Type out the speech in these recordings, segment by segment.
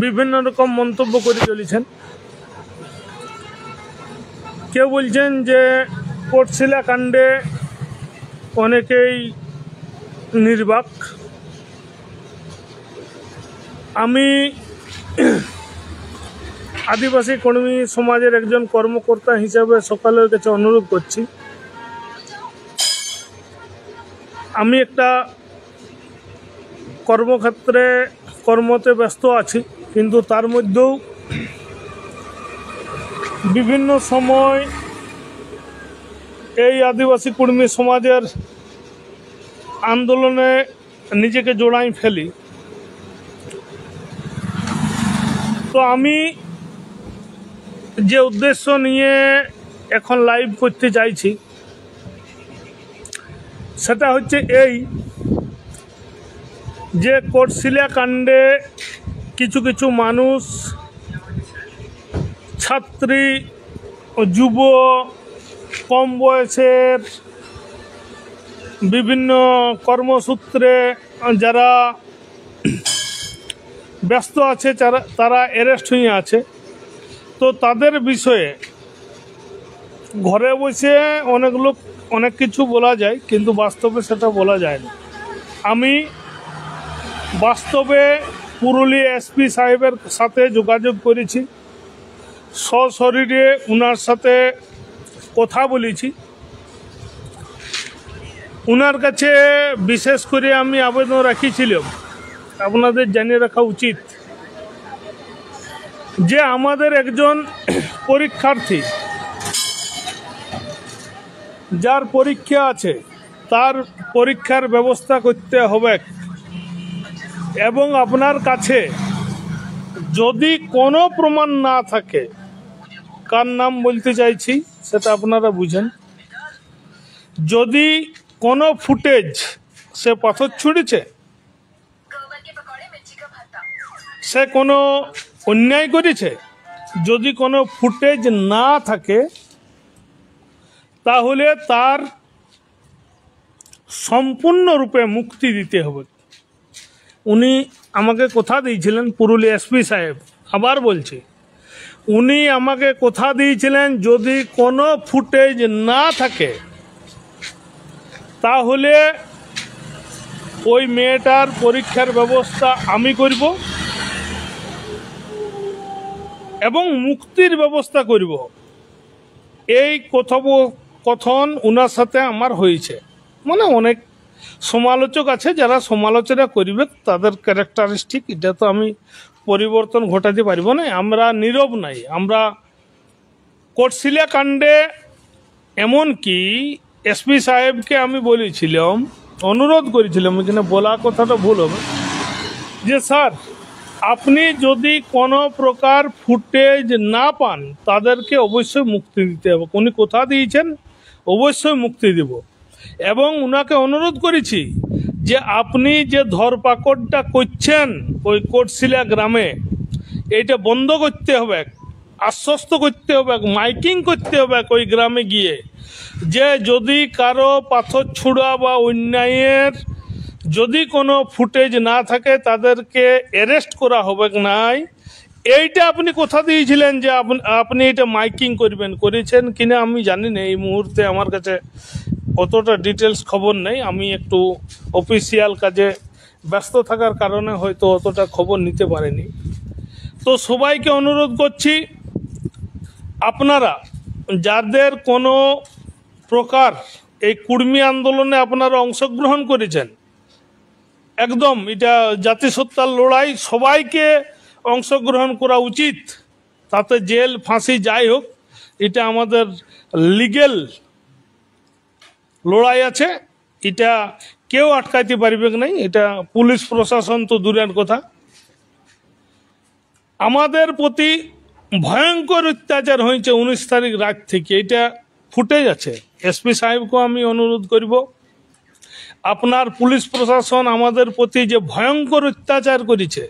বিভিন্ন রকম মন্তব্য করে চলেছেন। কেউ বলছেন যে কোটশিলা কাণ্ডে অনেকেই নির্বাক। আমি আদিবাসী কর্মী সমাজের একজন কর্মকর্তা হিসেবে সকলের কাছে অনুরোধ করছি, আমি একটা কর্মক্ষেত্রে কর্মতে ব্যস্ত আছি, কিন্তু তার মধ্যেও বিভিন্ন সময় এই আদিবাসী কর্মী সমাজের আন্দোলনে নিজেকে জড়াই ফেলি। তো আমি যে উদ্দেশ্য নিয়ে এখন লাইভ করতে চাইছি সেটা হচ্ছে এই যে কোটশিলা কাণ্ডে কিছু কিছু মানুষ, ছাত্রী, যুব, কম বয়সের বিভিন্ন কর্মসূত্রে যারা ব্যস্ত আছে, তারা অ্যারেস্ট হয়ে আছে। তো তাদের বিষয়ে ঘরে বসে অনেক কিছু বলা যায়, কিন্তু বাস্তবে সেটা বলা যায় না। আমি বাস্তবে পুরুলিয়া এসপি সাহেবের সাথে যোগাযোগ করেছি, সশরীরে ওনার সাথে কথা বলেছি। ওনার কাছে বিশেষ করে আমি আবেদন রাখিছিলাম, আপনাদের জানিয়ে রাখা উচিত যে আমাদের একজন পরীক্ষার্থী যার পরীক্ষা আছে তার পরীক্ষার ব্যবস্থা করতে হবে, এবং আপনার কাছে যদি কোনো প্রমাণ না থাকে, কার নাম বলতে চাইছি সেটা আপনারা বুঝেন, যদি কোনো ফুটেজ সে পাথর ছুঁড়েছে, সে কোনো অন্যায় করেছে, যদি কোনো ফুটেজ না থাকে তাহলে তার সম্পূর্ণরূপে মুক্তি দিতে হবে। উনি আমাকে কথা দিয়েছিলেন, পুরুলিয়া এসপি সাহেব, আবার বলছি, উনি আমাকে কথা দিয়েছিলেন যদি কোনো ফুটেজ না থাকে তাহলে ওই মেয়েটার পরীক্ষার ব্যবস্থা আমি করব এবং মুক্তির ব্যবস্থা করব। এই কথোপকথন ওনার সাথে আমার হয়েছে। মানে অনেক সমালোচক আছে যারা সমালোচনা করবে, তাদের ক্যারেক্টারিস্টিক, এটা তো আমি পরিবর্তন ঘটাতে পারব না। আমরা নীরব নাই। আমরা কোটশিলা কাণ্ডে এমনকি এসপি সাহেবকে আমি বলেছিলাম, অনুরোধ করেছিলাম, এখানে বলা কথাটা ভুল হবে, যে স্যার আপনি যদি কোনো প্রকার ফুটেজ না পান তাদেরকে অবশ্যই মুক্তি দিতে হবে। উনি কথা দিয়েছেন অবশ্যই মুক্তি দেব, এবং ওনাকে অনুরোধ করেছি যে আপনি যে ধরপাকড়টা করছেন ওই কোটশিলা গ্রামে, এইটা বন্ধ করতে হবে, আশ্বস্ত করতে হবে, মাইকিং করতে হবে ওই গ্রামে গিয়ে, যে যদি কারো পাথর ছুঁড়া বা অন্যায়ের যদি কোনো ফুটেজ না থাকে তাদেরকে অ্যারেস্ট করা হবে নাই। এইটা আপনি কথা দিয়েছিলেন যে আপনি এটা মাইকিং করবেন, করেছেন কিনা আমি জানি না। এই মুহূর্তে আমার কাছে অতটা ডিটেলস খবর নেই, আমি একটু অফিসিয়াল কাজে ব্যস্ত থাকার কারণে হয়তো অতটা খবর নিতে পারিনি। তো সবাইকে অনুরোধ করছি, আপনারা যাদের কোনো প্রকার এই কুর্মী আন্দোলনে আপনারা অংশগ্রহণ করেছেন, একদম এটা জাতিসত্তার লড়াই, সবাইকে অংশগ্রহণ করা উচিত। তাতে জেল ফাঁসি যাই হোক, এটা আমাদের লিগেল লড়াই আছে, এটা কেউ আটকাইতে পারবে না। এটা পুলিশ প্রশাসন তো দূরের কথা, আমাদের প্রতি ভয়ঙ্কর অত্যাচার হয়েছে 19 তারিখ রাত থেকে, এটা ফুটেজ আছে। এসপি সাহেবকেও আমি অনুরোধ করব, আপনার পুলিশ প্রশাসন আমাদের প্রতি যে ভয়ঙ্কর অত্যাচার করেছে,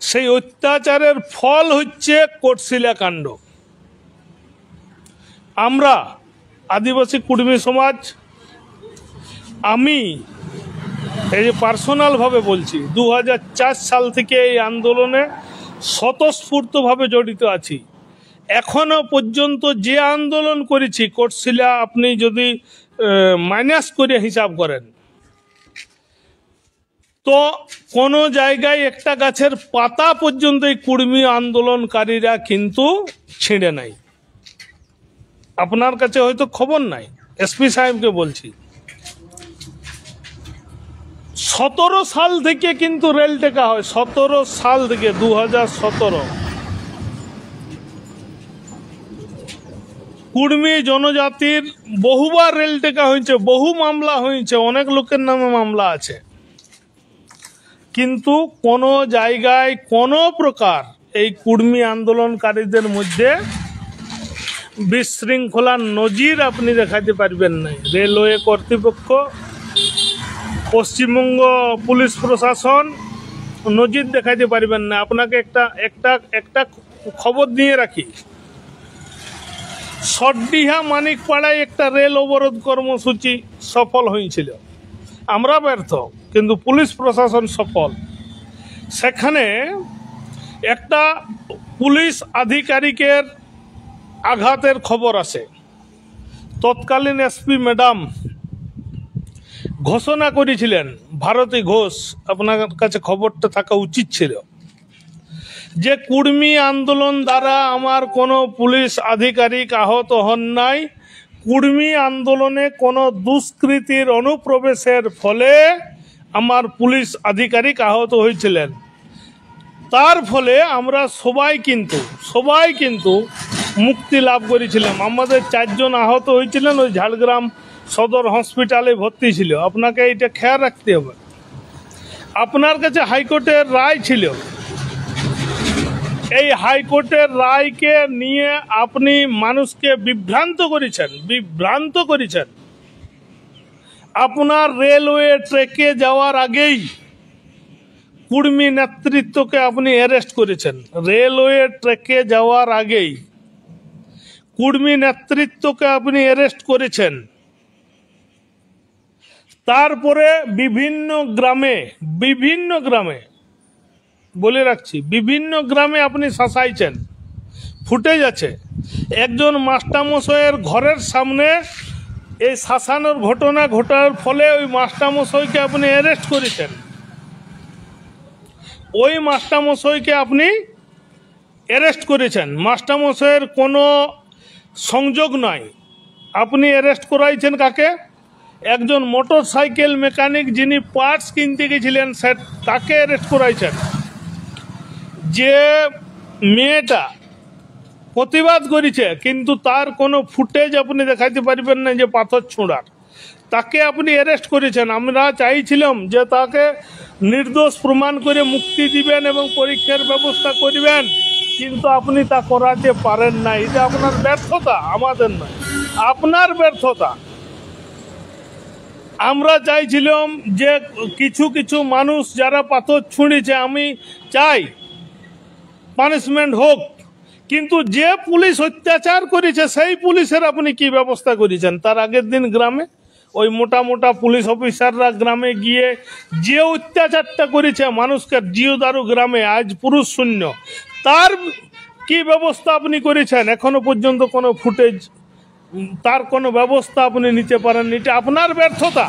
সেই অত্যাচারের ফল হচ্ছে কোটশিলা কাণ্ড। আমরা আদিবাসী কুর্মী সমাজ, আমি এই যে পার্সোনালভাবে বলছি, 2004 সাল থেকে এই আন্দোলনে স্বতঃস্ফূর্তভাবে জড়িত আছি। এখনো পর্যন্ত যে আন্দোলন করেছি কোটশিলা আপনি যদি মাইনাস করে হিসাব করেন তো কোনো জায়গায় একটা গাছের পাতা পর্যন্ত এই কুর্মী আন্দোলনকারীরা কিন্তু ছিঁড়ে নাই। আপনার কাছে হয়তো খবর নাই, এসপি সাহেবকে বলছি 17 সাল থেকে কিন্তু রেল টেকা হয়, 17 সাল থেকে 2017 কুর্মী জনজাতির বহুবার রেল টেকা হয়েছে, বহু মামলা হয়েছে, অনেক লোকের নামে মামলা আছে, কিন্তু কোনো জায়গায় কোনো প্রকার এই কুর্মী আন্দোলনকারীদের মধ্যে বিশৃঙ্খলার নজির আপনি দেখাতে পারবেন না। রেলওয়ে কর্তৃপক্ষ, পশ্চিমবঙ্গ পুলিশ প্রশাসন নজির দেখাতে পারবেন না। আপনাকে একটা খবর দিয়ে রাখি, সরডিহা মানিকপাড়ায় একটা রেল অবরোধ কর্মসূচি সফল হয়েছিল। আমরা ব্যর্থ, কিন্তু পুলিশ প্রশাসন সফল। সেখানে একটা পুলিশ আধিকারিকের আঘাতের খবর আসে। তৎকালীন এসপি ম্যাডাম ঘোষণা করেছিলেন, ভারতী ঘোষ, আপনার কাছে খবরটা থাকা উচিত ছিল, যে কুর্মী আন্দোলন দ্বারা আমার কোনো পুলিশ আধিকারিক আহত হন নাই। কুর্মী আন্দোলনে কোনো দুষ্কৃতির অনুপ্রবেশের ফলে আমার পুলিশ আধিকারিক আহত হয়েছিলেন। তার ফলে আমরা সবাই কিন্তু মুক্তি লাভ করেছিলাম। আমাদের 4 জন আহত হয়েছিলেন, ওই ঝাড়গ্রাম সদর হসপিটালে ভর্তি ছিল। আপনাকে এটা খেয়াল রাখতে হবে। আপনার কাছে হাইকোর্টের রায় ছিল, এই হাইকোর্টের রায়কে নিয়ে আপনি মানুষকে বিভ্রান্ত করেছেন। আপনার রেলওয়ে ট্র্যাকে যাওয়ার আগেই কুর্মী নেতৃত্বকে আপনি অ্যারেস্ট করেছেন। রেলওয়ে ট্র্যাকে যাওয়ার আগেই কুর্মী নেতৃত্বকে আপনি অ্যারেস্ট করেছেন। তারপরে বিভিন্ন গ্রামে বলে রাখছি, বিভিন্ন গ্রামে আপনি শাসাইছেন। ফুটেজ আছে, একজন মাস্টারমশাইয়ের ঘরের সামনে এই শাসানোর ঘটনা ঘটার ফলে ওই মাস্টারমশাইকে আপনি অ্যারেস্ট করেছেন। ওই মাস্টারমশাইকে আপনি অ্যারেস্ট করেছেন, মাস্টারমশাইয়ের কোনো সংযোগ নাই। আপনি অ্যারেস্ট করাইছেন কাকে? একজন মোটর সাইকেল মেকানিক যিনি পার্টস কিনতে গেছিলেন তাকে অ্যারেস্ট করাইছেন। যে মেয়েটা প্রতিবাদ করেছে কিন্তু তার কোনো ফুটেজ আপনি দেখাতে পারবেন না যে পাথর ছোঁড়ার, তাকে আপনি অ্যারেস্ট করেছেন। আমরা চাইছিলাম যে তাকে নির্দোষ প্রমাণ করে মুক্তি দিবেন এবং পরীক্ষার ব্যবস্থা করবেন, কিন্তু আপনি তা করাতে পারেন না। এটা আপনার ব্যর্থতা, আমাদের নয়, আপনার ব্যর্থতা। আমরা চাইছিলাম যে কিছু মানুষ যারা পাথর ছুঁড়েছে, আমি চাই পানিশমেন্ট হোক, কিন্তু যে পুলিশ অত্যাচার করেছে সেই পুলিশের আপনি কি ব্যবস্থা করেছেন? তার আগের দিন গ্রামে ওই মোটা পুলিশ অফিসাররা গ্রামে গিয়ে যে অত্যাচারটা করেছে মানুষকে, জিওদারু গ্রামে আজ পুরুষ শূন্য, তার কি ব্যবস্থা আপনি করেছেন? এখনো পর্যন্ত কোনো ফুটেজ, তার কোনো ব্যবস্থা আপনি নিতে পারেননি। এটা আপনার ব্যর্থতা।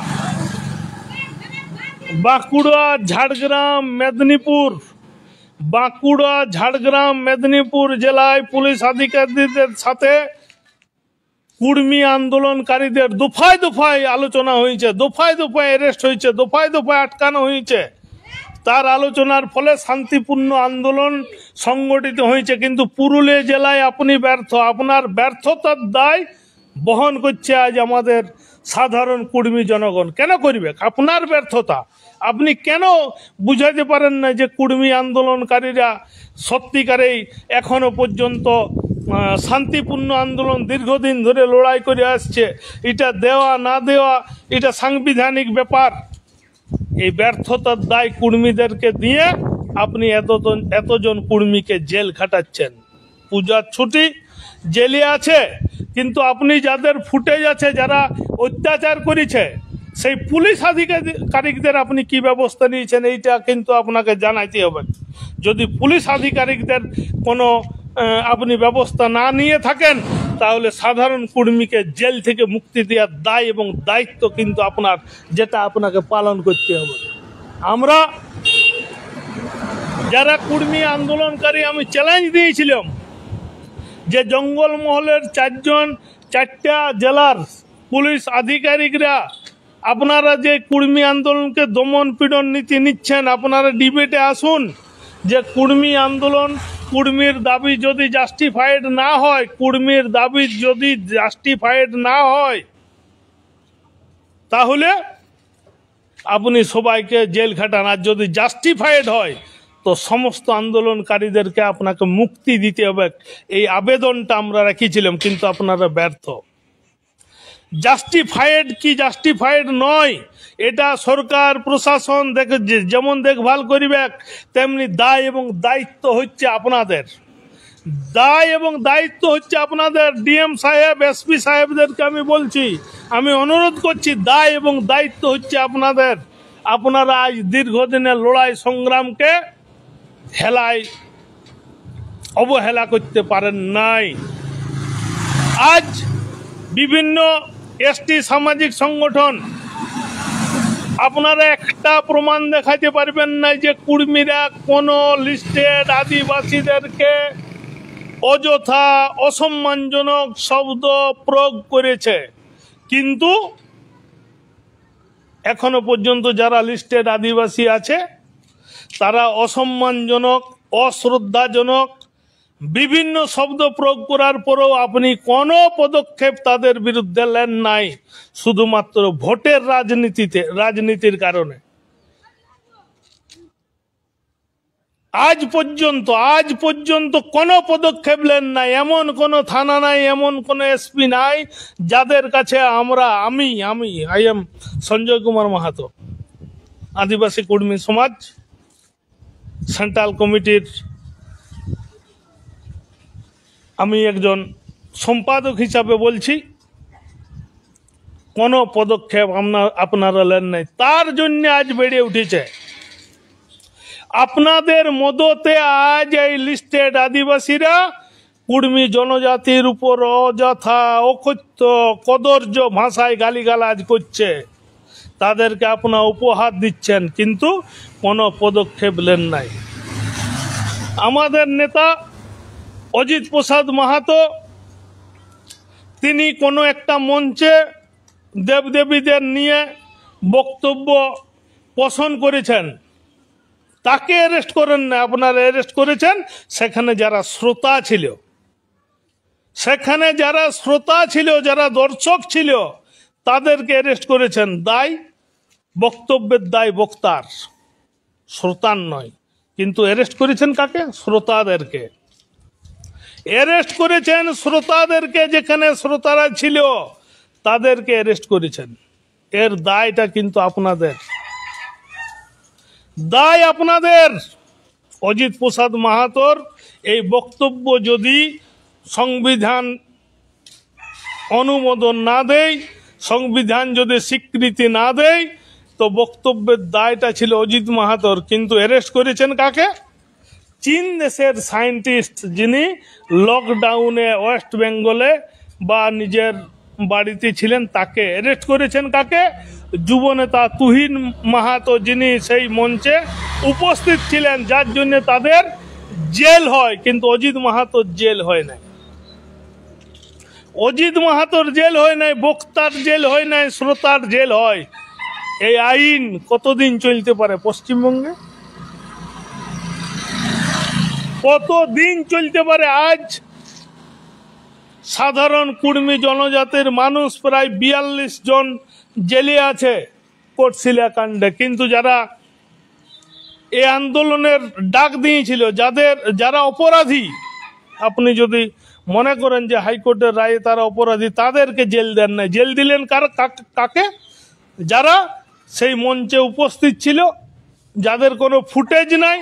বাঁকুড়া, ঝাড়গ্রাম, মেদিনীপুর জেলায় পুলিশ আধিকারিকদের সাথে কুর্মী আন্দোলনকারীদের দফায় আলোচনা হয়েছে, দফায় অ্যারেস্ট হয়েছে, দফায় আটকানো হয়েছে। তার আলোচনার ফলে শান্তিপূর্ণ আন্দোলন সংগঠিত হয়েছে। কিন্তু পুরুলিয়া জেলায় আপনি ব্যর্থ। আপনার ব্যর্থতার দায় বহন করছে আজ আমাদের সাধারণ কুর্মী জনগণ। কেন করবে? আপনার ব্যর্থতা। আপনি কেন বুঝাইতে পারেন না যে কুর্মী আন্দোলনকারীরা সত্যিকারেই এখনো পর্যন্ত শান্তিপূর্ণ আন্দোলন দীর্ঘদিন ধরে লড়াই করে আসছে, এটা দেওয়া না দেওয়া এটা সাংবিধানিক ব্যাপার। এই ব্যর্থতার দায় কুর্মীদেরকে দিয়ে আপনি এতজন কুর্মীকে জেল খাটাচ্ছেন। পূজার ছুটি, জেলে আছে, কিন্তু আপনি যাদের ফুটেজ আছে, যারা অত্যাচার করেছে সেই পুলিশ আধিকারিকদের আপনি কি ব্যবস্থা নিয়েছেন এইটা কিন্তু আপনাকে জানাইতে হবে। যদি পুলিশ আধিকারিকদের কোনো আপনি ব্যবস্থা না নিয়ে থাকেন, তাহলে সাধারণ কর্মীকে জেল থেকে মুক্তি দেওয়ার দায় এবং দায়িত্ব কিন্তু আপনার, যেটা আপনাকে পালন করতে হবে। আমরা যারা কর্মী আন্দোলনকারী, আমি চ্যালেঞ্জ দিয়েছিলাম যে জঙ্গলমহলের চারটা জেলার পুলিশ আধিকারিকরা, আপনারা যে কর্মী আন্দোলনকে দমন পীড়ন নীতি নিচ্ছেন, আপনারা ডিবেটে আসুন। যে কর্মী আন্দোলন, কর্মীর দাবি যদি জাস্টিফাইড না হয়, কর্মীর দাবি যদি জাস্টিফাইড না হয়, তাহলে আপনি সবাইকে জেল খাটান। আর যদি জাস্টিফাইড হয়, তো সমস্ত আন্দোলনকারীদেরকে আপনাকে মুক্তি দিতে হবে। এই আবেদনটা আমরা রেখেছিলাম, কিন্তু আপনারা ব্যর্থ। জাস্টিফাইড কি জাস্টিফাইড নয়, এটা সরকার প্রশাসন যেমন দেখভাল করিবে, তেমনি দায় এবং দায়িত্ব হচ্ছে আপনাদের। দায় এবং দায়িত্ব হচ্ছে আপনাদের। ডিএম সাহেব, এসপি সাহেবদেরকে আমি বলছি, আমি অনুরোধ করছি, দায় এবং দায়িত্ব হচ্ছে আপনাদের। আপনারা আজ দীর্ঘদিনের লড়াই সংগ্রামকে অবহেলা করতে পারেন নাই। আজ বিভিন্ন এসটি সামাজিক সংগঠন, আপনারা একটা প্রমাণ দেখাতে পারবেন না যে কর্মীরা কোন লিস্টেড আদিবাসীদেরকে অযথা অসম্মানজনক শব্দ প্রয়োগ করেছে। কিন্তু এখনো পর্যন্ত যারা লিস্টেড আদিবাসী আছে, তারা অসম্মানজনক, অশ্রদ্ধাজনক বিভিন্ন শব্দ প্রয়োগ করার পরেও আপনি কোনো পদক্ষেপ তাদের বিরুদ্ধে নেন নাই, শুধুমাত্র ভোটের রাজনীতির কারণে। আজ পর্যন্ত কোনো পদক্ষেপ নেন নাই। এমন কোনো থানা নাই, এমন কোনো এসপি নাই যাদের কাছে আমি এম সঞ্জয় কুমার মাহাতো, আদিবাসী কর্মী সমাজ সেন্ট্রাল কমিটির আমি একজন সম্পাদক হিসাবে বলছি, কোনো পদক্ষেপ আপনারা নেন নাই। তার জন্য আজ বেড়ে উঠেছে আপনাদের মদতে। আজ এই লিস্টেড আদিবাসীরা কুর্মী জনজাতির উপর অযথা, অকথ্য, কদর্য ভাষায় গালিগালাজ করছে, তাদেরকে আপনারা উপহার দিচ্ছেন, কিন্তু কোনো পদক্ষেপ নেন নাই। আমাদের নেতা অজিত প্রসাদ মাহাতো, তিনি কোনো একটা মঞ্চে দেবদেবীদের নিয়ে বক্তব্য পোষণ করেছেন, তাকে অ্যারেস্ট করেন না, আপনারা অ্যারেস্ট করেছেন সেখানে যারা শ্রোতা ছিল, যারা দর্শক ছিল, তাদেরকে অ্যারেস্ট করেছেন। দায়, বক্তব্যের দায় বক্তার, শ্রোতার নয়। কিন্তু অ্যারেস্ট করেছেন কাকে? শ্রোতাদেরকে অ্যারেস্ট করেছেন। শ্রোতাদেরকে, যেখানে শ্রোতারা ছিল তাদেরকে অ্যারেস্ট করেছেন। এর দায়টা কিন্তু আপনাদের, দায় আপনাদের। অজিত প্রসাদ মাহাতোর এই বক্তব্য যদি সংবিধান অনুমোদন না দেয়, সংবিধান যদি স্বীকৃতি না দেয়, তো বক্তব্যের দায়টা ছিল অজিত মাহাতোর। কিন্তু অ্যারেস্ট করেছেন কাকে? চীন দেশের সায়েন্টিস্ট, যিনি লকডাউনে ওয়েস্ট বেঙ্গলে বা নিজের বাড়িতে ছিলেন, তাকে অ্যারেস্ট করেছেন। কাকে? যুবনেতা তুহিন মাহাতো, যিনি সেই মঞ্চে উপস্থিত ছিলেন, যার জন্য তাদের জেল হয়। কিন্তু অজিত মাহাতোর জেল হয় নাই, অজিত মাহাতোর জেল হয় নাই, বক্তার জেল হয় নাই, শ্রোতার জেল হয়। এই আইন কতদিন চলতে পারে পশ্চিমবঙ্গে? কতদিন চলতে পারে? আজ সাধারণ কুর্মী জনজাতির মানুষ প্রায় 42 জন জেলে আছে কোটশিলা কাণ্ডে। কিন্তু যারা এই আন্দোলনের ডাক দিয়েছিল, যারা অপরাধী, আপনি যদি মনে করেন যে হাইকোর্টের রায়ে তারা অপরাধী, তাদেরকে জেল দেন নাই। জেল দিলেন কাকে? যারা সেই মঞ্চে উপস্থিত ছিল, যাদের কোনো ফুটেজ নাই।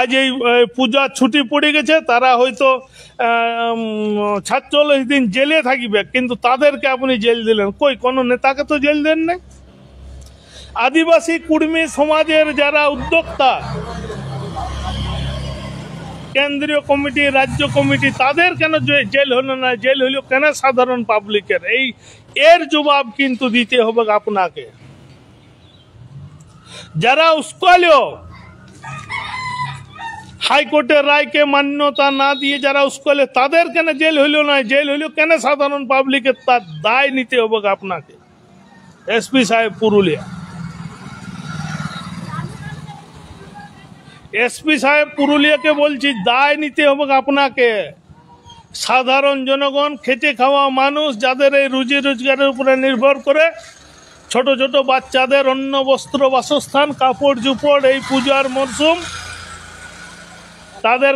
আজ এই পূজার ছুটি পড়ে গেছে, তারা হয়তো 46 দিন জেলে থাকবে, কিন্তু তাদেরকে আপনি জেল দিলেন। কই, কোনো নেতাকে তো জেল দেন নাই। আদিবাসী কুর্মী সমাজের যারা উদ্যোক্তা, কেন্দ্রীয় কমিটি, রাজ্য কমিটি, তাদের কেন জেল হলো না? জেল হইল কেন সাধারণ পাবলিকের? এর জবাব কিন্তু দিতে হবে আপনাকে। যারা উস্কালো, হাইকোর্টের রায়কে মান্যতা না দিয়ে যারা উস্কালে, তাদের কেন জেল হইল না? জেল হইল কেন সাধারণ পাবলিকের? তার দায় নিতে হবে আপনাকে। এসপি সাহেব পুরুলিয়া, এসপি সাহেব পুরুলিয়াকে বলছি, দায় নিতে হবে আপনাকে। সাধারণ জনগণ, খেটে খাওয়া মানুষ, যাদের এই রুজি রোজগারের উপরে নির্ভর করে, ছোট ছোট বাচ্চাদের অন্ন বস্ত্র বাসস্থান কাপড় চোপড়, এই পূজার মরশুম, তাদের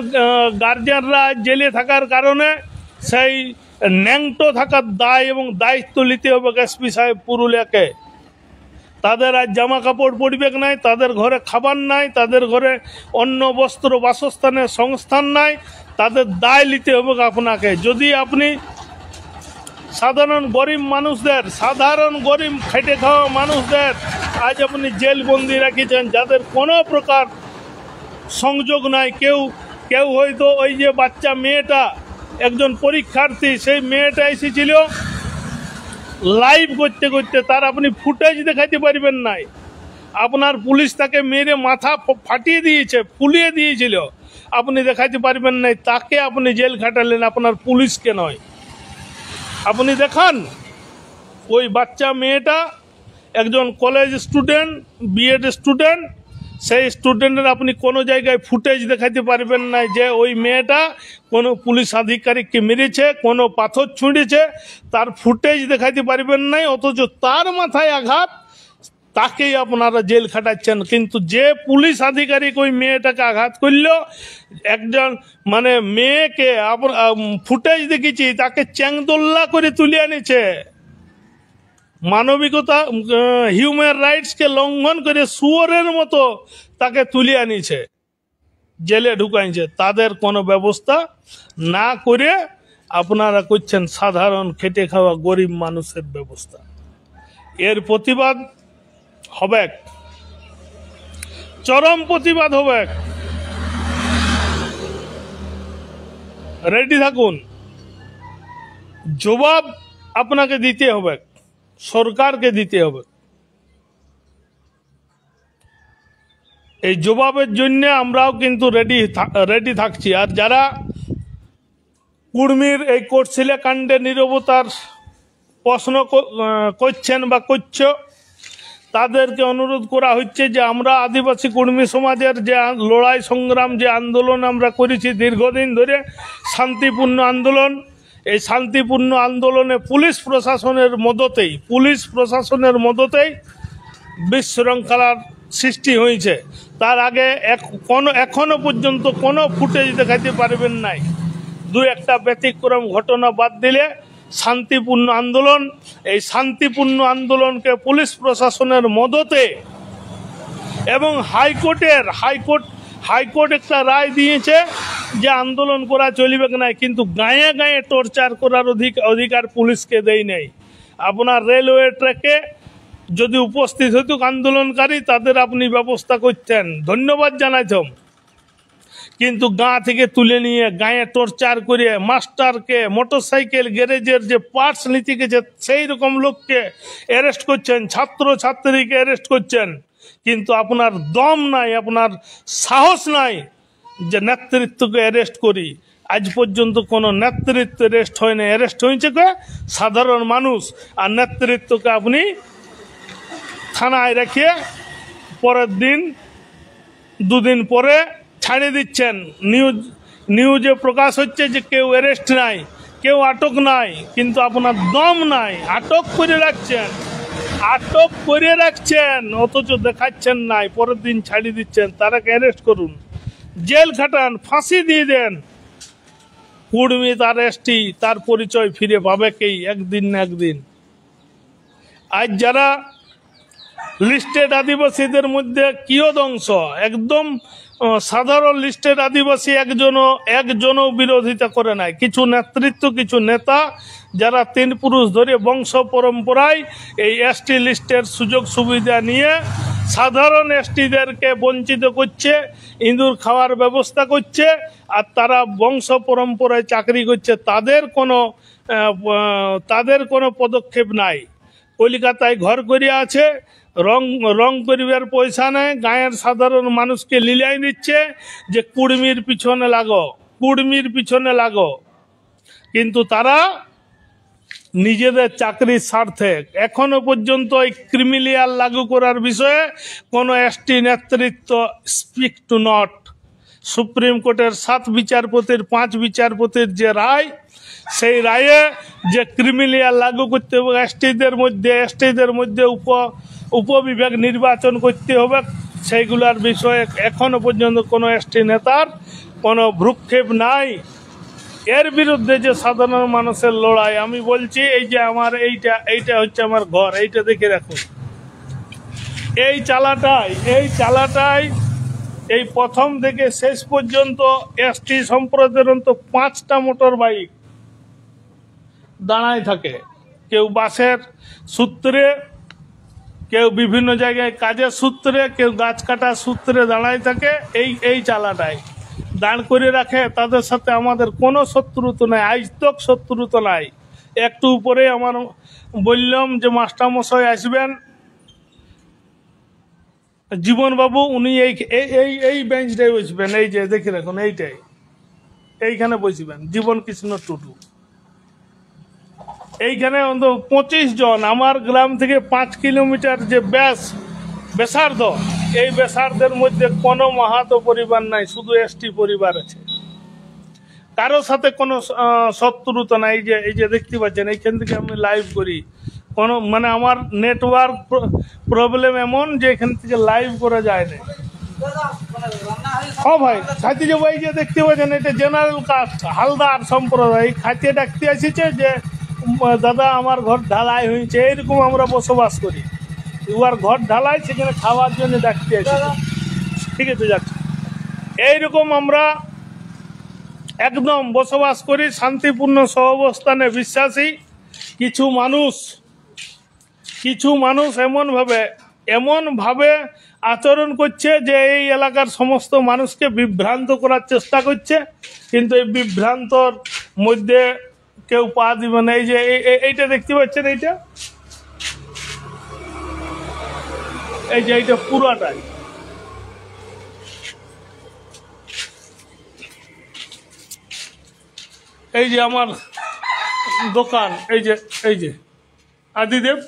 গার্জিয়ানরা জেলে থাকার কারণে সেই ন্যাংটো থাকার দায় এবং দায়িত্ব নিতে হবে এসপি সাহেব পুরুলিয়াকে। তাদের আজ জামা কাপড় পরিবে নাই, তাদের ঘরে খাবার নাই, তাদের ঘরে অন্ন বস্ত্র বাসস্থানের সংস্থান নাই, তাদের দায় নিতে হবে আপনাকে। যদি আপনি সাধারণ গরিব মানুষদের, সাধারণ গরিব খেটে খাওয়া মানুষদের আজ আপনি জেলবন্দি রাখিয়েছেন, যাদের কোনো প্রকার সংযোগ নাই, কেউ হয়তো ওই যে বাচ্চা মেয়েটা, একজন পরীক্ষার্থী, সেই মেয়েটা এসেছিল লাইভ করতে করতে, তার আপনি ফুটেজ দেখাতে পারবেন নাই। আপনার পুলিশ তাকে মেরে মাথা ফাটিয়ে দিয়েছে, ফুলিয়ে দিয়েছিল, আপনি দেখাতে পারবেন নাই। তাকে আপনি জেল খাটালেন, আপনার পুলিশকে নয়। আপনি দেখান, ওই বাচ্চা মেয়েটা একজন কলেজ স্টুডেন্ট, বিএড স্টুডেন্ট, সেই স্টুডেন্টের আপনি কোনো জায়গায় ফুটেজ দেখাতে পারবেন না যে ওই মেয়েটা কোনো পুলিশ আধিকারিককে মেরেছে, কোনো পাথর ছুঁড়েছে, তার ফুটেজ দেখাতে পারবেন নাই। অথচ তার মাথায় আঘাত, তাকেই আপনারা জেল খাটাচ্ছেন। কিন্তু যে পুলিশ আধিকারিক ওই মেয়েটাকে আঘাত করল, একজন মানে মেয়েকে ফুটেজ দেখেছি, তাকে চ্যাংদোল্লা করে তুলে আনিছে, মানবিকতা হিউম্যান রাইটসকে লঙ্ঘন করে শুয়োরের মতো তাকে তুলে আনিছে, জেলে ঢুকাইছে। তাদের কোনো ব্যবস্থা না করে আপনারা করছেন সাধারণ খেটে খাওয়া গরিব মানুষের ব্যবস্থা। এর প্রতিবাদ হবে, চরম প্রতিবাদ হবে। রেডি থাকুন, জবাব আপনাকে দিতে হবে, সরকারকে দিতে হবে। এই জবাবের জন্য আমরাও কিন্তু রেডি থাকছি। আর যারা কুর্মীর এই কোটশিলা কাণ্ডে নীরবতার প্রশ্ন করছেন বা করছ, তাদেরকে অনুরোধ করা হচ্ছে যে আমরা আদিবাসী কুর্মী সমাজের যে লড়াই সংগ্রাম, যে আন্দোলন আমরা করেছি দীর্ঘদিন ধরে, শান্তিপূর্ণ আন্দোলন, এই শান্তিপূর্ণ আন্দোলনে পুলিশ প্রশাসনের মদতেই বিশৃঙ্খলার সৃষ্টি হয়েছে। তার আগে এখনো পর্যন্ত কোনো ফুটেজ দেখাতে পারবেন নাই। দু একটা ব্যতিক্রম ঘটনা বাদ দিলে শান্তিপূর্ণ আন্দোলন, এই শান্তিপূর্ণ আন্দোলনকে পুলিশ প্রশাসনের মদতে এবং হাইকোর্ট একটা রায় দিয়েছে যে আন্দোলন করা চলিবে না, কিন্তু গায়ে গায়ে টর্চার করার অধিকার পুলিশকে দেয় নাই। আপনার রেলওয়ে ট্র্যাকে যদি উপস্থিত হতো আন্দোলনকারী, তাদের আপনি ব্যবস্থা করতেন, ধন্যবাদ জানাইতাম। কিন্তু গা থেকে তুলে নিয়ে গায়ে টর্চার করে মাস্টারকে, মোটরসাইকেল গ্যারেজের যে পার্টস নিতে গেছে সেই রকম লোককে অ্যারেস্ট করছেন, ছাত্র ছাত্রীকে অ্যারেস্ট করছেন, কিন্তু আপনার দম নাই, আপনার সাহস নাই যে নেতৃত্বকে অ্যারেস্ট করি। আজ পর্যন্ত কোনো নেতৃত্ব অ্যারেস্ট হয় না, অ্যারেস্ট হয়েছে সাধারণ মানুষ। আর নেতৃত্বকে আপনি থানায় রেখে পরের দিন, দুদিন পরে ছাড়িয়ে দিচ্ছেন। নিউজে প্রকাশ হচ্ছে যে কেউ অ্যারেস্ট নাই, কেউ আটক নাই, কিন্তু আপনার দম নাই, আটক করে রাখছেন, অথচ দেখাচ্ছেন নাই, পরের দিন ছাড়িয়ে দিচ্ছেন। তারাকে অ্যারেস্ট করুন, জেল খাটান, ফাঁসি দিয়ে দেন। কুর্মী তার এসটি, তার পরিচয় ফিরে পাবে কেই একদিন না একদিন। আজ যারা লিস্টেড আদিবাসীদের মধ্যে কিয়দংশ একদম সাধারণ লিস্টের আদিবাসী একজনও বিরোধিতা করে নাই। কিছু নেতৃত্ব, কিছু নেতা যারা 3 পুরুষ ধরে বংশ পরম্পরায় এই এসটি লিস্টের সুযোগ সুবিধা নিয়ে সাধারণ এসটিদেরকে বঞ্চিত করছে, ইঁদুর খাওয়ার ব্যবস্থা করছে, আর তারা বংশ পরম্পরায় চাকরি করছে, তাদের কোনো পদক্ষেপ নাই। কলিকাতায় ঘর করে আছে, রং করিবার পয়সা নেই, গাঁয়ের সাধারণ মানুষকে লীলাই দিচ্ছে যে কুড়মির পিছনে লাগো, কিন্তু তারা নিজেদের চাকরির স্বার্থে এখনো পর্যন্ত এই ক্রিমিলিয়ার লাগু করার বিষয়ে কোনো এসটি নেতৃত্ব স্পিক টু নট। সুপ্রিম কোর্টের 7 বিচারপতির 5 বিচারপতির যে রায়, সেই রায়ে যে ক্রিমিলিয়ার লাগু করতে হবে, এসটিদের মধ্যে উপবিভাগ নির্বাচন করতে হবে, সেইগুলোর বিষয়ে এখনো পর্যন্ত কোনো এসটি নেতার কোনো ভ্রুক্ষেপ নাই। এর বিরুদ্ধে যে সাধারণ মানুষের লড়াই, আমি বলছি এই যে আমার এইটা হচ্ছে আমার ঘর, এইটা দেখে রাখুন। এই চালাটাই এই প্রথম থেকে শেষ পর্যন্ত এসটি সম্প্রদায়ের অন্তত 5টা মোটর বাইক দাঁড়ায় থাকে। কেউ বাসের সূত্রে, কেউ বিভিন্ন জায়গায় কাজের সূত্রে, কেউ গাছ কাটার সূত্রে দাঁড়ায় থাকে। এই চালাটাই দাঁড় করে রাখে। তাদের সাথে আমাদের কোনো শত্রুতা নাই, আজ তক শত্রুতা নাই। একটু উপরে আমার বললাম যে মাস্টারমশাই আসবেন, জীবনবাবু, উনি এই বেঞ্চটাই বসবেন, এই যে দেখে রাখুন, এইখানে বসবেন, জীবন কৃষ্ণ টুটু। এইখানে অন্তত 25 জন আমার গ্রাম থেকে 5 কিলোমিটার যে বেসার্ধ, এই বেসার্ধের মধ্যে কোনো মাহাতো পরিবার নাই, শুধু এসটি পরিবার আছে। কারোর সাথে কোনো শত্রুতা নাই। এই যে দেখতে পাচ্ছেন, এইখান থেকে আমি লাইভ করি, কোনো মানে আমার নেটওয়ার্ক প্রবলেম এমন যে এখান থেকে লাইভ করা যায় না। হ্যাঁ ভাই, খাইতে যাবো। এই যে দেখতে পাচ্ছেন, এটা জেনারেল কাস্ট হালদার সম্প্রদায় খাইতে ডাকতে আসিছে যে দাদা আমার ঘর ঢালাই হয়েছে, এইরকম আমরা বসবাস করি। উহার ঘর ঢালাই, সেখানে খাওয়ার জন্য ডাকতে আসি। ঠিক আছে, যাচ্ছে। এইরকম আমরা একদম বসবাস করি, শান্তিপূর্ণ সহাবস্থানে বিশ্বাসী। কিছু মানুষ এমনভাবে আচরণ করছে যে এই এলাকার সমস্ত মানুষকে বিভ্রান্ত করার চেষ্টা করছে, কিন্তু এই বিভ্রান্তর মধ্যে কেউ পা দিবে না। এই যে এইটা দেখতে পাচ্ছেন, এইটা পুরাটাই এই যে আমার দোকান, এই যে আদিদেব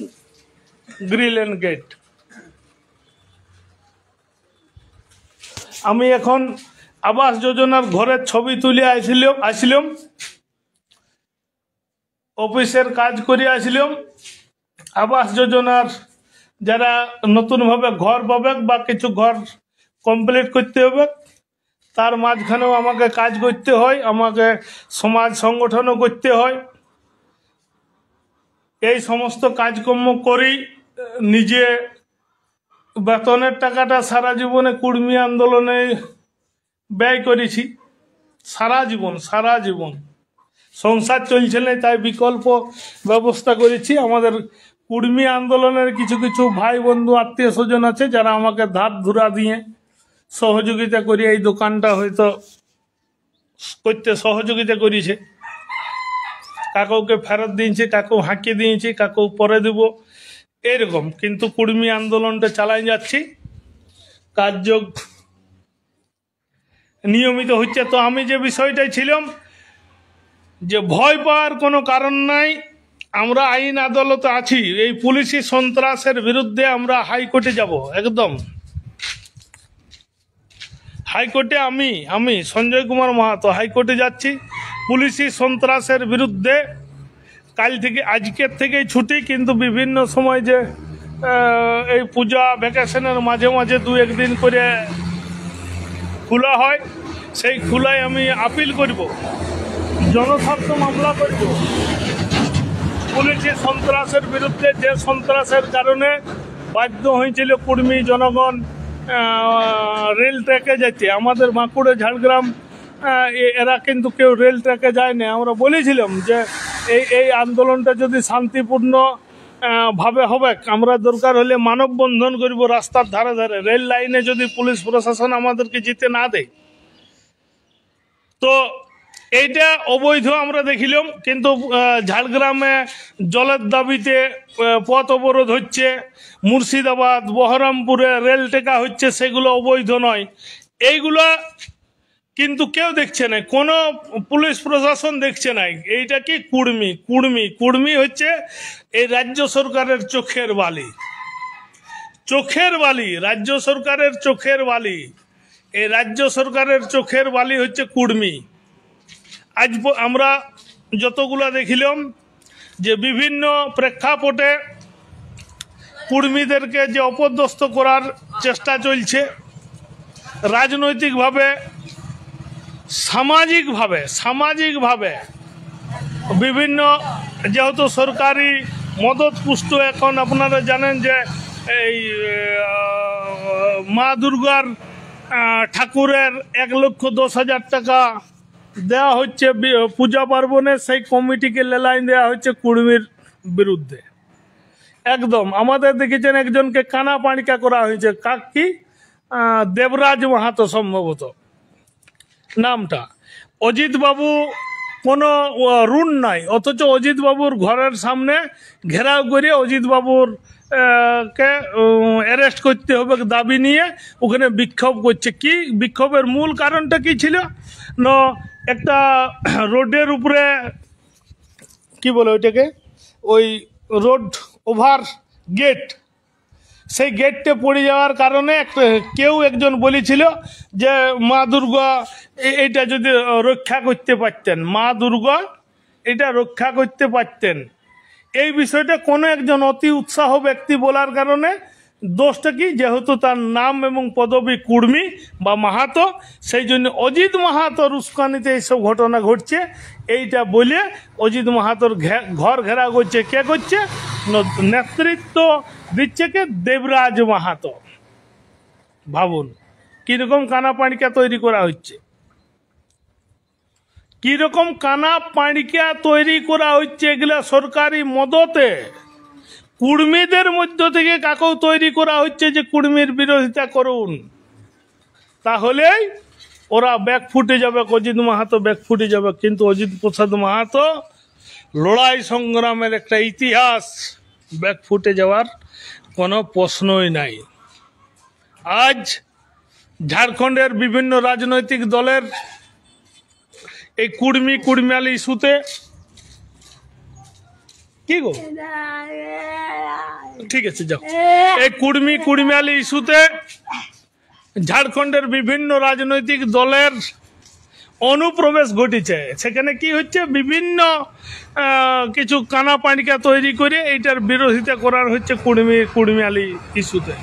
গ্রিল এন্ড গেট। আমি এখন আবাস যোজনার ঘরের ছবি তুলে আসিলাম, অফিসের কাজ করে আসিলাম। আবাস যোজনার যারা নতুনভাবে ঘর পাবে বা কিছু ঘর কমপ্লিট করতে হবে, তার মাঝখানেও আমাকে কাজ করতে হয়, আমাকে সমাজ সংগঠনও করতে হয়। এই সমস্ত কাজকর্ম করি। নিজে বেতনের টাকাটা সারা জীবনে কুর্মী আন্দোলনে ব্যয় করেছি, সারা জীবন সংসার চলছে না, তাই বিকল্প ব্যবস্থা করেছি। আমাদের কুর্মী আন্দোলনের কিছু ভাই বন্ধু আত্মীয় স্বজন আছে যারা আমাকে ধার ধুরা দিয়ে সহযোগিতা করে এই দোকানটা হয়তো করতে সহযোগিতা করেছে। কাকুকে ফেরত দিয়েছে, কাকু হাঁকিয়ে দিয়েছে, কাকু পরে দেব, এরকম। কিন্তু কুর্মী আন্দোলনটা চালাই যাচ্ছি, কার্যযোগ নিয়মিত হচ্ছে। তো আমি যে বিষয়টাই ছিলাম যে ভয় পাওয়ার কোনো কারণ নাই, আমরা আইন আদালতে আছি। এই পুলিশি সন্ত্রাসের বিরুদ্ধে আমরা হাইকোর্টে যাব, একদম হাইকোর্টে। আমি সঞ্জয় কুমার মাহাতো হাইকোর্টে যাচ্ছি পুলিশি সন্ত্রাসের বিরুদ্ধে। আজকের থেকেই ছুটি, কিন্তু বিভিন্ন সময় যে এই পূজা ভ্যাকেশনের মাঝে 2-1 দিন করে খোলা হয়, সেই খোলায় আমি আপিল করব, জনস্বার্থ মামলা করব পুলিশি সন্ত্রাসের বিরুদ্ধে। যে সন্ত্রাসের কারণে বাধ্য হয়েছিল কুর্মী জনগণ রেল ট্র্যাকে যাচ্ছে। আমাদের বাঁকুড়া ঝাড়গ্রাম এরা কিন্তু কেউ রেল ট্র্যাকে যায় না। আমরা বলেছিলাম যে এই আন্দোলনটা যদি শান্তিপূর্ণ ভাবে হবে, আমরা দরকার হলে মানববন্ধন করব রাস্তার ধারে ধারে। রেল লাইনে যদি পুলিশ প্রশাসন আমাদেরকে যেতে না দেয়, তো এইটা অবৈধ আমরা দেখিলাম। কিন্তু ঝাড়গ্রামে জলের দাবিতে পথ অবরোধ হচ্ছে, মুর্শিদাবাদ বহরমপুরে রেল টেকা হচ্ছে, সেগুলো অবৈধ নয়। এইগুলা কিন্তু কেউ দেখছে না, কোনো পুলিশ প্রশাসন দেখছে না। এইটা কি কুর্মি কুর্মি কুর্মি হচ্ছে এই রাজ্য সরকারের চোখের বালি, চোখের বালি, রাজ্য সরকারের চোখের বালি। এই রাজ্য সরকারের চোখের বালি হচ্ছে কুর্মি। আজ আমরা যতগুলা দেখিলাম যে বিভিন্ন প্রেক্ষাপটে কুর্মীদেরকে যে অপদস্থ করার চেষ্টা চলছে, রাজনৈতিকভাবে সামাজিকভাবে বিভিন্ন, যেহেতু সরকারি মদত পুষ্ট, এখন আপনারা জানেন যে এই মা দুর্গার ঠাকুরের 1,10,000 টাকা দেওয়া হচ্ছে পূজা পার্বণে, সেই কমিটিকে লেলাইন দেওয়া হচ্ছে কুর্মীর বিরুদ্ধে। একদম আমাদের দেখেছেন একজনকে কানা পানিকা করা হয়েছে, কি দেবরাজ মাহাতো সম্ভবত নামটা। অজিত বাবু কোনো রুন নাই, অথচ অজিত বাবুর ঘরের সামনে ঘেরাও করে অজিত বাবুর কে অ্যারেস্ট করতে হবে দাবি নিয়ে ওখানে বিক্ষোভ করছে। কি বিক্ষোভের মূল কারণটা কি ছিল না, একটা রোডের উপরে কি বলে ওইটাকে, ওই রোড ওভার গেট, সেই গেটটা পড়ে যাওয়ার কারণে কেউ একজন বলেছিল যে মা দুর্গা এইটা যদি রক্ষা করতে পারতেন, মা দুর্গা এটা রক্ষা করতে পারতেন। এই বিষয়টা কোনো একজন অতি উৎসাহ ব্যক্তি বলার কারণে দোষটা কি, যেহেতু তার নাম এবং পদবী কুর্মী বা মাহাতো, সেই জন্য অজিত মাহাতোর উস্কানিতে এইসব ঘটনা ঘটছে। এইটা বলে অজিত মাহাতোর ঘর ঘেরাও করছে। কে করছে? নেতৃত্ব দিচ্ছে কে? দেবরাজ মাহাতো। ভাবুন কিরকম কানা পানিকা তৈরি করা হচ্ছে, কিরকম কানা পানিকা তৈরি করা হচ্ছে। এগুলা সরকারি মদতে কুর্মীদের মধ্য থেকে কাকেও তৈরি করা হচ্ছে যে কুর্মীর বিরোধিতা করুন, তাহলেই ওরা ব্যাক ফুটে যাবে, অজিত মাহাতো ব্যাক ফুটে যাবে। কিন্তু অজিত প্রসাদ মাহাতো লড়াই সংগ্রামের একটা ইতিহাস, ব্যাক ফুটে যাওয়ার কোনো প্রশ্নই নাই। আজ ঝাড়খণ্ডের বিভিন্ন রাজনৈতিক দলের এই কুর্মিয়ালি ইস্যুতে কি গো, ঠিক আছে যাও, এই কুর্মিয়ালি ইস্যুতে ঝাড়খণ্ডের বিভিন্ন রাজনৈতিক দলের অনুপ্রবেশ ঘটেছে। সেখানে কি হচ্ছে, বিভিন্ন কিছু কানা পানিকা তৈরি করে এইটার বিরোধিতা করার হচ্ছে কুর্মিয়ালি ইস্যুতে।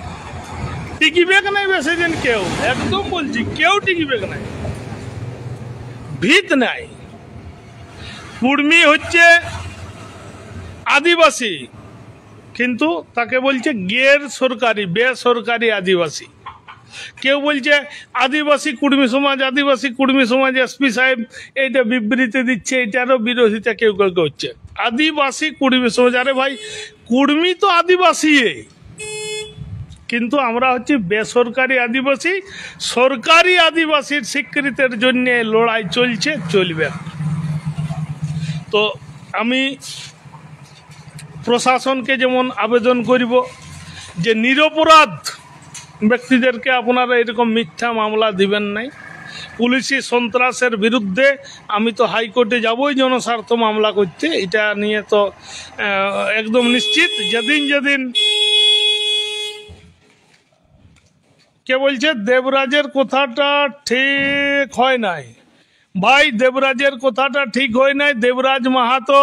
টিকিবে নাই বেশি দিন কেউ, একদম বলছি কেউ টিকিবে নাই, ভিত নাই। কুর্মি হচ্ছে আদিবাসী, কিন্তু তাকে বলছে গের সরকারি, বেসরকারি আদিবাসী। কেউ বলছে আদিবাসী কুর্মী সমাজ, আদিবাসী কুর্মী সমাজ। এসপি সাহেব এইটা বিবৃতি দিচ্ছে, এটারও বিরোধিতা কেউ কেউ করছে। আদিবাসী কুর্মী সমাজ, আরে ভাই কুর্মী তো আদিবাসী, কিন্তু আমরা হচ্ছে বেসরকারি আদিবাসী। সরকারি আদিবাসীর স্বীকৃতির জন্য লড়াই চলছে, চলবে। তো আমি প্রশাসনকে যেমন আবেদন করব যে নিরপরাধ ব্যক্তিদেরকে আপনারা এরকম মিথ্যা মামলা দিবেন নাই। পুলিশি সন্ত্রাসের বিরুদ্ধে আমি তো হাইকোর্টে যাবই জনস্বার্থ মামলা করতে, এটা নিয়ে তো একদম নিশ্চিত। যেদিন কে বলছে দেবরাজের কথাটা ঠিক হয় নাই, ভাই দেবরাজের কথাটা ঠিক হয় নাই। দেবরাজ মাহাতো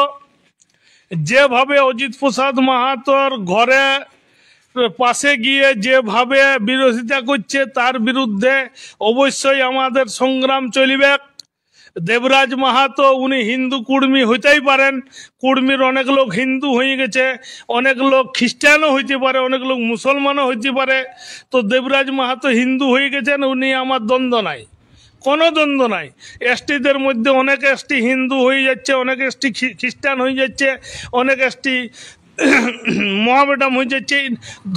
যেভাবে অজিত প্রসাদ মাহাতোর ঘরে পাশে গিয়ে যেভাবে বিরোধিতা করছে, তার বিরুদ্ধে অবশ্যই আমাদের সংগ্রাম চলিবে। দেবরাজ মাহাতো উনি হিন্দু কুর্মী হইতেই পারেন, কুর্মীর অনেক লোক হিন্দু হয়ে গেছে, অনেক লোক খ্রিস্টানও হইতে পারে, অনেক লোক মুসলমানও হইতে পারে। তো দেবরাজ মাহাতো হিন্দু হয়ে গেছেন, উনি আমার দ্বন্দ্ব নাই, কোনো দ্বন্দ্ব নাই। এসটিদের মধ্যে অনেক এসটি হিন্দু হয়ে যাচ্ছে, অনেক এসটি খ্রিস্টান হয়ে যাচ্ছে, অনেক এসটি মহামেডাম হয়ে যাচ্ছে।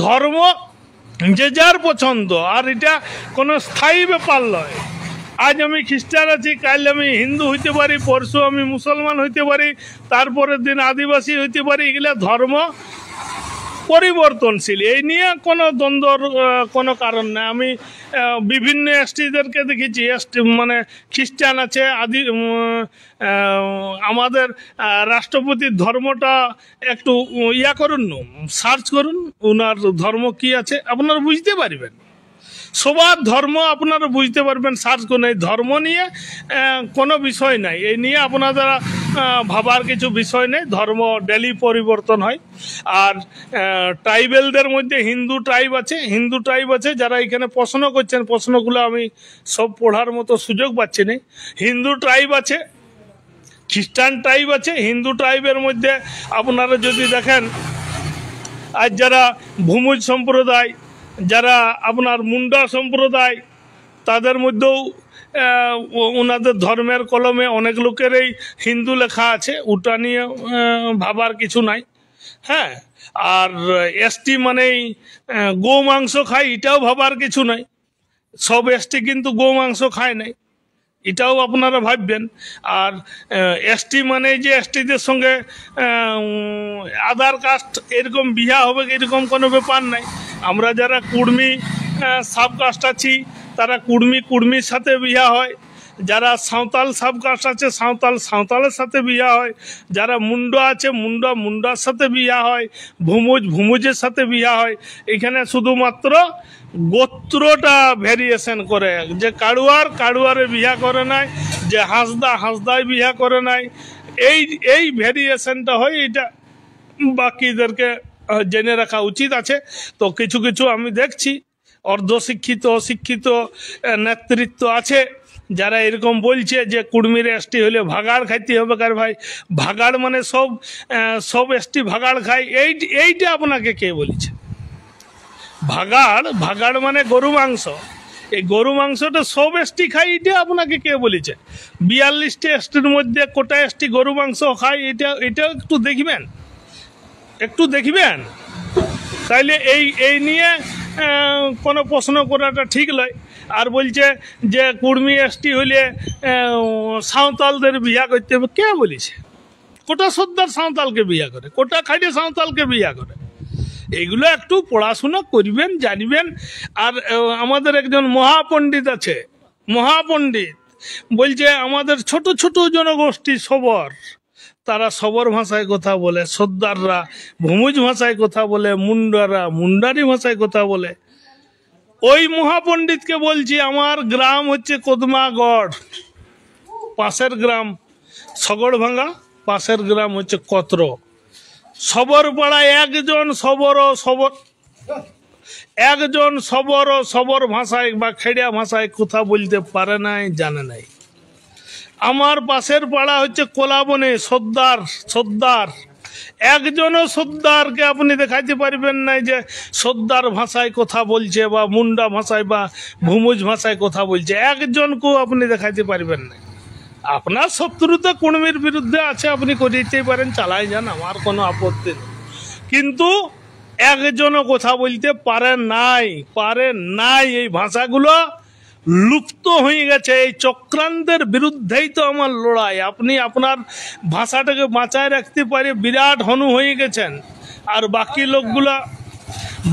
ধর্ম যে যার পছন্দ, আর এটা কোনো স্থায়ী ব্যাপার নয়। আজ আমি খ্রিস্টান আছি, কাল আমি হিন্দু হইতে পারি, পরশু আমি মুসলমান হইতে পারি, তারপরের দিন আদিবাসী হইতে পারি। এগুলা ধর্ম পরিবর্তনশীল, এই নিয়ে কোনো দ্বন্দ্বর কোনো কারণ নেই। আমি বিভিন্ন এসটিদেরকে দেখেছি, এসটি মানে খ্রিস্টান আছে, আমাদের রাষ্ট্রপতির ধর্মটা একটু ইয়া করুন, সার্চ করুন ওনার ধর্ম কি আছে, আপনারা বুঝতে পারবেন। সবার ধর্ম আপনারা বুঝতে পারবেন, সার্চ করুন। এই ধর্ম নিয়ে কোনো বিষয় নাই, এই নিয়ে আপনাদের ভাবার কিছু বিষয় নেই। ধর্ম ডেলি পরিবর্তন হয়। আর ট্রাইবেলদের মধ্যে হিন্দু ট্রাইব আছে, যারা এখানে প্রশ্ন করছেন, প্রশ্নগুলো আমি সব পড়ার মতো সুযোগ পাচ্ছি না। হিন্দু ট্রাইব আছে, খ্রিস্টান ট্রাইব আছে। হিন্দু ট্রাইবের মধ্যে আপনারা যদি দেখেন, আজ যারা ভূমুজ সম্প্রদায়, যারা আপনার মুন্ডা সম্প্রদায়, তাদের মধ্যেও ওনাদের ধর্মের কলমে অনেক লোকেরই হিন্দু লেখা আছে, ওটা নিয়ে ভাবার কিছু নাই। হ্যাঁ, আর এসটি মানেই গো মাংস খায়, এটাও ভাবার কিছু নাই। সব এসটি কিন্তু গো মাংস খায় নাই, এটাও আপনারা ভাববেন। আর এসটি মানে যে এসটিদের সঙ্গে আধার কাস্ট এরকম বিয়া হবে এরকম কোনো ব্যাপার নাই। আমরা যারা কুর্মী সাবকাস্ট আছি, তারা কুর্মীর সাথে বিয়া হয়। যারা সাঁওতাল সাবকাস্ট আছে, সাঁওতালের সাথে বিয়া হয়। যারা মুন্ডা আছে, মুন্ডার সাথে বিয়া হয়। ভূমুজের সাথে বিয়া হয়। এখানে শুধুমাত্র গোত্রটা ভ্যারিয়েশন করে, যে কাড়ুয়ারে বিয়া করে নাই, যে হাঁসদায় বিয়া করে নাই, এই ভ্যারিয়েশনটা হয়। এটা বাকিদেরকে জেনে রাখা উচিত আছে। তো কিছু কিছু আমি দেখছি অর্ধশিক্ষিত অশিক্ষিত নেতৃত্ব আছে, যারা এরকম বলছে যে কুর্মীর এসটি হলে ভাগাড় খাইতে হবে। কার ভাই, ভাগাড় মানে সব এসটি ভাগাড় খায়, এইটা আপনাকে কে বলেছে? ভাগাড় মানে গরু মাংস, এই গরু মাংসটা সব এসটি খায়, এটা আপনাকে কে বলেছে? 42টি এসটির মধ্যে কোটা এসটি গরু মাংস খায়, এটা একটু দেখবেন। তাইলে এই নিয়ে কোনো প্রশ্ন করাটা ঠিক নয়। আর বলছে যে কুর্মী এসটি হলে সাঁওতালদের বিয়া করতে হবে, কে বলেছে? কোটা সর্দার সাঁওতালকে বিয়া করে, কোটা খাইটে সাঁওতালকে বিয়া করে। এগুলো একটু পড়াশোনা করবেন, জানবেন। আর আমাদের একজন মহাপণ্ডিত আছে, মহাপণ্ডিত বলছে আমাদের ছোট ছোট জনগোষ্ঠী সবর, তারা সবর ভাষায় কথা বলে, সর্দাররা ভূমুজ ভাষায় কথা বলে, মুন্ডারা মুন্ডারি ভাষায় কথা বলে। ওই মহাপণ্ডিতকে বলছি, আমার গ্রাম হচ্ছে কদমাগড়, পাশের গ্রাম সগড়ভাঙ্গা, পাশের গ্রাম হচ্ছে কত্র। সবর পাড়ায় একজন সবর ভাষায় বা খেড়িয়া ভাষায় কথা বলতে পারে নাই, জানে নাই। আমার পাশের পাড়া হচ্ছে কোলাবনে, সর্দার একজনও সর্দারকে আপনি দেখাইতে পারবেন না যে সর্দার ভাষায় কথা বলছে বা মুন্ডা ভাষায় বা ভূমুজ ভাষায় কথা বলছে, একজনকেও আপনি দেখাইতে পারবেন না। আপনার শত্রুতা কুর্মীর বিরুদ্ধে আছে, আপনি করিতেই পারেন, চালাই যান, আমার কোনো আপত্তি নেই। কিন্তু একজনও কথা বলতে পারে নাই। এই ভাষাগুলো লুপ্ত হয়ে গেছে। এই চক্রান্তের বিরুদ্ধেই তো আমার লড়াই। আপনি আপনার ভাষাটাকে বাঁচায় রাখতে পারে বিরাট হনু হয়ে গেছেন, আর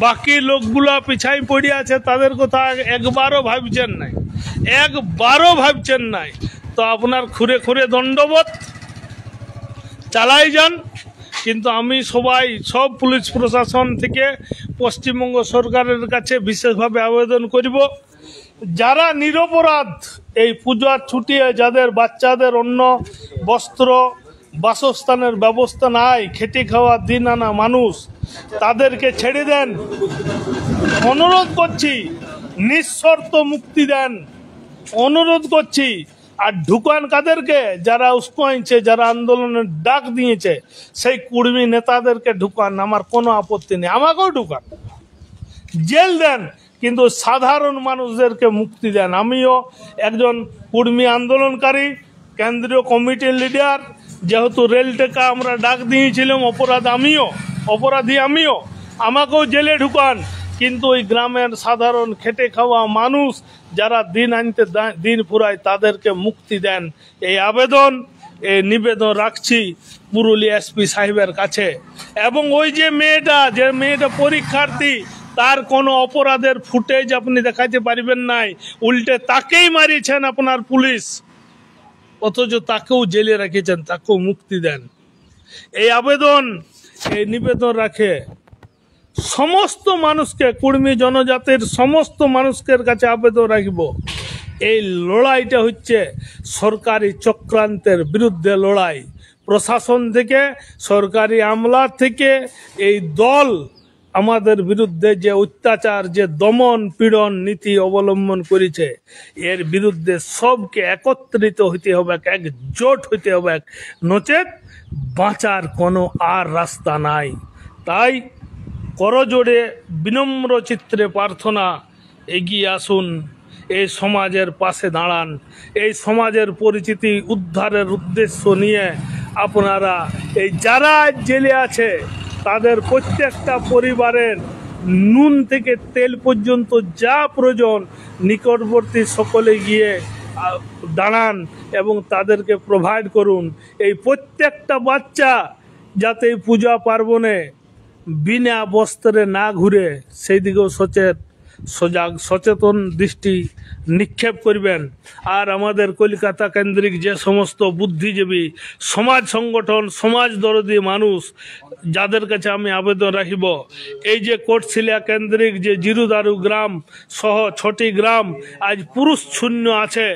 বাকি লোকগুলা পিছাই পড়ে আছে, তাদের কথা একবারও ভাবছেন নাই। তো আপনার খুঁড়ে দণ্ডবত চালাই যান। কিন্তু আমি সব পুলিশ প্রশাসন থেকে পশ্চিমবঙ্গ সরকারের কাছে বিশেষভাবে আবেদন করব, যারা নিরপরাধ এই পূজার ছুটিয়ে যাদের বাচ্চাদের অন্য বস্ত্র বাসস্থানের ব্যবস্থা নাই, খেটে খাওয়া দিন আনা মানুষ, তাদেরকে ছেড়ে দেন। অনুরোধ করছি, নিঃশর্ত মুক্তি দেন। অনুরোধ করছি, আর ঢুকান কাদেরকে? যারা উস্কাইছে, যারা আন্দোলনের ডাক দিয়েছে, সেই কুর্মী নেতাদেরকে ঢুকান, আমার কোনো আপত্তি নেই, আমাকেও ঢুকান, জেল দেন, কিন্তু সাধারণ মানুষদেরকে মুক্তি দেন। আমিও একজন কুর্মী আন্দোলনকারী, কেন্দ্রীয় কমিটির লিডার, যেহেতু রেল টেকা আমরা ডাক দিয়েছিলাম, অপরাধী আমিও, আমাকেও জেলে ঢুকান, কিন্তু ওই গ্রামের সাধারণ খেটে খাওয়া মানুষ যারা দিন আনতে দিন ফুরায় তাদেরকে মুক্তি দেন। এই আবেদন, এই নিবেদন রাখছি পুরুলিয়া এসপি সাহেবের কাছে। এবং ওই যে মেয়েটা পরীক্ষার্থী, তার কোনো অপরাধের ফুটেজ আপনি দেখাতে পারবেন নাই, উল্টে তাকেই মারিয়েছেন আপনার পুলিশ, অথচ তাকেও জেলে রেখেছেন, তাকেও মুক্তি দেন। এই আবেদন, এই নিবেদন রাখে সমস্ত মানুষকে, কুর্মী জনজাতির সমস্ত মানুষের কাছে আবেদন রাখব, এই লড়াইটা হচ্ছে সরকারি চক্রান্তের বিরুদ্ধে লড়াই। প্রশাসন থেকে, সরকারি আমলা থেকে এই দল আমাদের বিরুদ্ধে যে অত্যাচার, যে দমন পীড়ন নীতি অবলম্বন করেছে, এর বিরুদ্ধে সবকে একত্রিত হইতে হবে, একজোট হইতে হবে, নচেত বাঁচার কোনো আর রাস্তা নাই। তাই করজোড়ে বিনম্র চিত্রে প্রার্থনা, এগিয়ে আসুন, এই সমাজের পাশে দাঁড়ান, এই সমাজের পরিচিতি উদ্ধারের উদ্দেশ্য নিয়ে আপনারা এই যারা জেলে আছে তাদের প্রত্যেকটা পরিবারের নুন থেকে তেল পর্যন্ত যা প্রয়োজন, নিকটবর্তী সকলে গিয়ে দাঁড়ান এবং তাদেরকে প্রোভাইড করুন। এই প্রত্যেকটা বাচ্চা যাতে পূজা পার্বণে বিনা বস্ত্রে না ঘুরে, সেই দিকেও সচেতন দৃষ্টি নিক্ষেপ করবেন। আর আমাদের কলকাতা কেন্দ্রিক যে সমস্ত বুদ্ধিজীবী, সমাজ সংগঠন, সমাজ দরদী মানুষ, যাদের কাছে আমি আবেদন রাখিব, এই যে কোটশিলা কেন্দ্রিক যে জিরুদারু গ্রাম সহ 6টি গ্রাম আজ পুরুষ শূন্য আছে,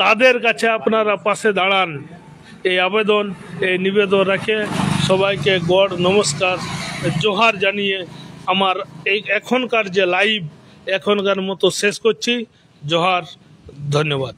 তাদের কাছে আপনারা পাশে দাঁড়ান। এই আবেদন, এই নিবেদন রাখে সবাইকে গড় নমস্কার, জোহার জানিয়ে আমার এই এখনকার যে লাইভ, এখনকার মতো শেষ করছি। জোহার, ধন্যবাদ।